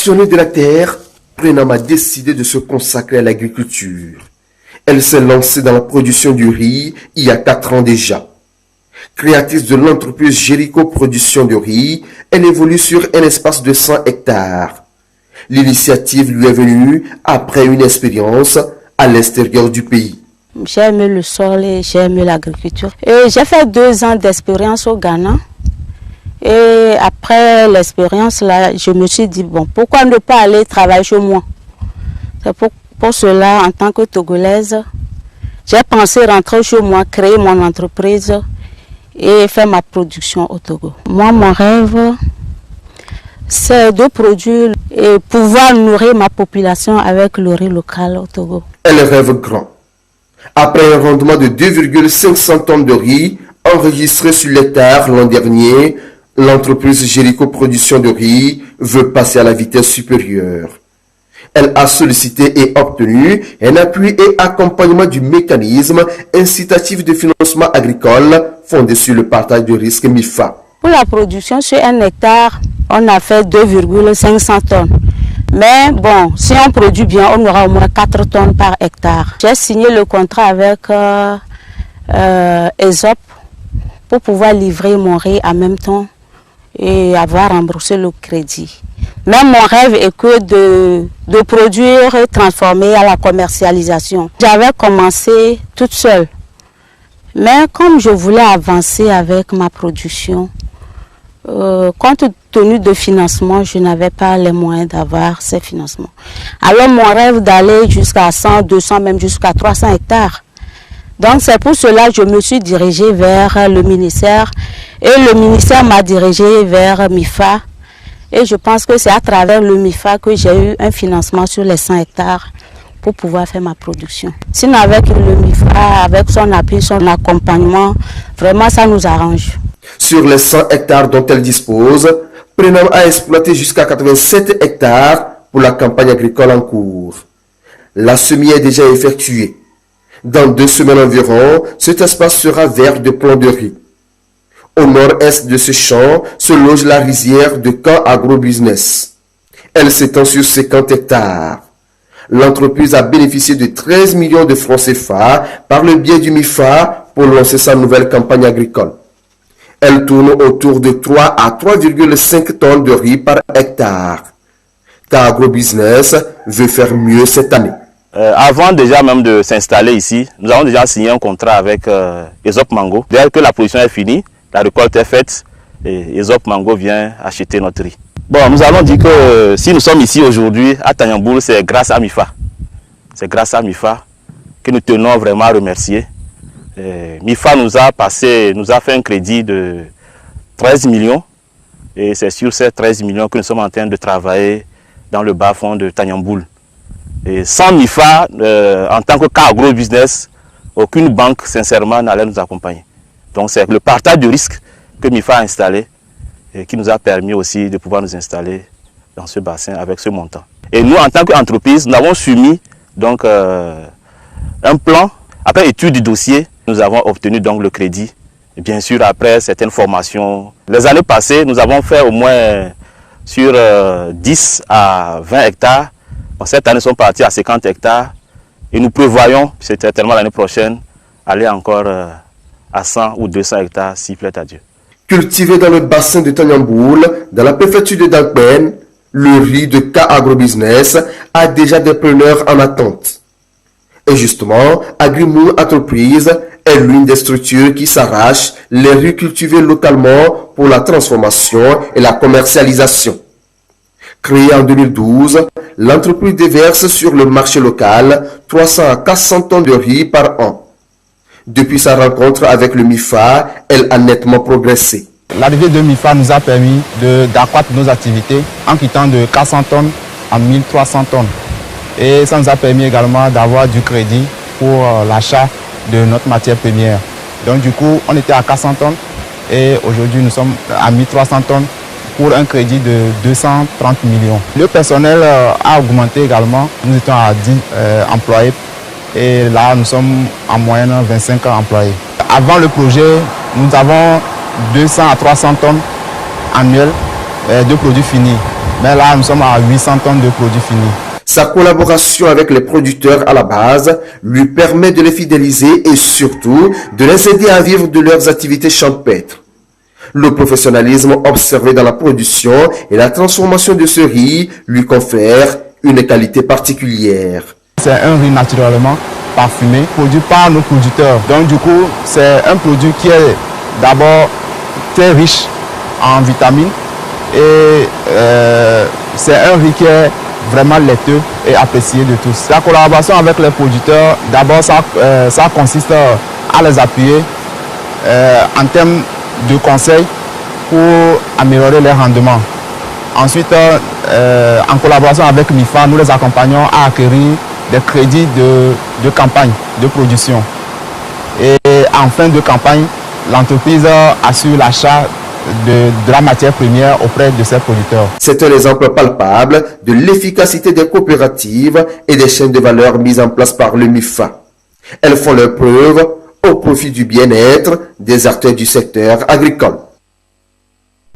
Passionnée de la terre, Prenam a décidé de se consacrer à l'agriculture. Elle s'est lancée dans la production du riz il y a 4 ans déjà. Créatrice de l'entreprise Jéricho Production de riz, elle évolue sur un espace de 100 hectares. L'initiative lui est venue après une expérience à l'extérieur du pays. J'ai aimé le sol et j'ai aimé l'agriculture. J'ai fait 2 ans d'expérience au Ghana. Et après l'expérience là, je me suis dit, bon, pourquoi ne pas aller travailler chez moi? C'est pour cela, en tant que Togolaise, j'ai pensé rentrer chez moi, créer mon entreprise et faire ma production au Togo. Moi, mon rêve, c'est de produire et pouvoir nourrir ma population avec le riz local au Togo. Elle rêve grand. Après un rendement de 2,500 tonnes de riz enregistré sur l'hectare l'an dernier, l'entreprise Jéricho Production de riz veut passer à la vitesse supérieure. Elle a sollicité et obtenu un appui et accompagnement du mécanisme incitatif de financement agricole fondé sur le partage de risque MIFA. Pour la production sur 1 hectare, on a fait 2,500 tonnes. Mais bon, si on produit bien, on aura au moins 4 tonnes par hectare. J'ai signé le contrat avec ESOP pour pouvoir livrer mon riz en même temps et avoir remboursé le crédit. Mais mon rêve est que de produire et transformer à la commercialisation. J'avais commencé toute seule. Mais comme je voulais avancer avec ma production, compte tenu de financement, je n'avais pas les moyens d'avoir ces financements. Alors mon rêve d'aller jusqu'à 100, 200, même jusqu'à 300 hectares. Donc c'est pour cela que je me suis dirigée vers le ministère et le ministère m'a dirigée vers MIFA. Et je pense que c'est à travers le MIFA que j'ai eu un financement sur les 100 hectares pour pouvoir faire ma production. Sinon avec le MIFA, avec son appui, son accompagnement, vraiment ça nous arrange. Sur les 100 hectares dont elle dispose, Prenam a exploité jusqu'à 87 hectares pour la campagne agricole en cours. La semis est déjà effectuée. Dans 2 semaines environ, cet espace sera vert de plants de riz. Au nord-est de ce champ se loge la rizière de Camp Agrobusiness. Elle s'étend sur 50 hectares. L'entreprise a bénéficié de 13 millions de francs CFA par le biais du MIFA pour lancer sa nouvelle campagne agricole. Elle tourne autour de 3 à 3,5 tonnes de riz par hectare. Camp Agrobusiness veut faire mieux cette année. Avant déjà même de s'installer ici, nous avons déjà signé un contrat avec ESOP Mango. Dès que la production est finie, la récolte est faite et ESOP Mango vient acheter notre riz. Bon, nous allons dire que si nous sommes ici aujourd'hui à Tanyamboul, c'est grâce à MIFA. C'est grâce à MIFA que nous tenons vraiment à remercier. MIFA nous a fait un crédit de 13 millions et c'est sur ces 13 millions que nous sommes en train de travailler dans le bas-fond de Tanyamboul. Et sans MIFA, en tant que cas agrobusiness, aucune banque sincèrement n'allait nous accompagner. Donc c'est le partage de risque que MIFA a installé et qui nous a permis aussi de pouvoir nous installer dans ce bassin avec ce montant. Et nous, en tant qu'entreprise, nous avons soumis donc, un plan. Après étude du dossier, nous avons obtenu donc le crédit. Et bien sûr, après certaines formations. Les années passées, nous avons fait au moins sur 10 à 20 hectares. Bon, cette année, nous sommes partis à 50 hectares. Et nous prévoyons, c'est certainement l'année prochaine, aller encore à 100 ou 200 hectares, s'il plaît à Dieu. Cultivé dans le bassin de Tanyamboul, dans la préfecture de Dangben, le riz de Camp Agrobusiness a déjà des preneurs en attente. Et justement, Agri-Moule Entreprise est l'une des structures qui s'arrachent les riz cultivés localement pour la transformation et la commercialisation. Créée en 2012, l'entreprise déverse sur le marché local 300 à 400 tonnes de riz par an. Depuis sa rencontre avec le MIFA, elle a nettement progressé. L'arrivée de MIFA nous a permis d'accroître nos activités en quittant de 400 tonnes à 1300 tonnes. Et ça nous a permis également d'avoir du crédit pour l'achat de notre matière première. Donc du coup, on était à 400 tonnes et aujourd'hui nous sommes à 1300 tonnes pour un crédit de 230 millions. Le personnel a augmenté également. Nous étions à 10 employés. Et là, nous sommes en moyenne 25 employés. Avant le projet, nous avons 200 à 300 tonnes annuelles de produits finis. Mais là, nous sommes à 800 tonnes de produits finis. Sa collaboration avec les producteurs à la base lui permet de les fidéliser et surtout de les aider à vivre de leurs activités champêtres. Le professionnalisme observé dans la production et la transformation de ce riz lui confère une qualité particulière. C'est un riz naturellement parfumé, produit par nos producteurs. Donc du coup, c'est un produit qui est d'abord très riche en vitamines et c'est un riz qui est vraiment laiteux et apprécié de tous. La collaboration avec les producteurs, d'abord ça consiste à les appuyer en termes de conseils pour améliorer les rendements. Ensuite, en collaboration avec MIFA, nous les accompagnons à acquérir des crédits de campagne, de production. Et en fin de campagne, l'entreprise assure l'achat de la matière première auprès de ses producteurs. C'est un exemple palpable de l'efficacité des coopératives et des chaînes de valeur mises en place par le MIFA. Elles font leur preuve au profit du bien-être des acteurs du secteur agricole.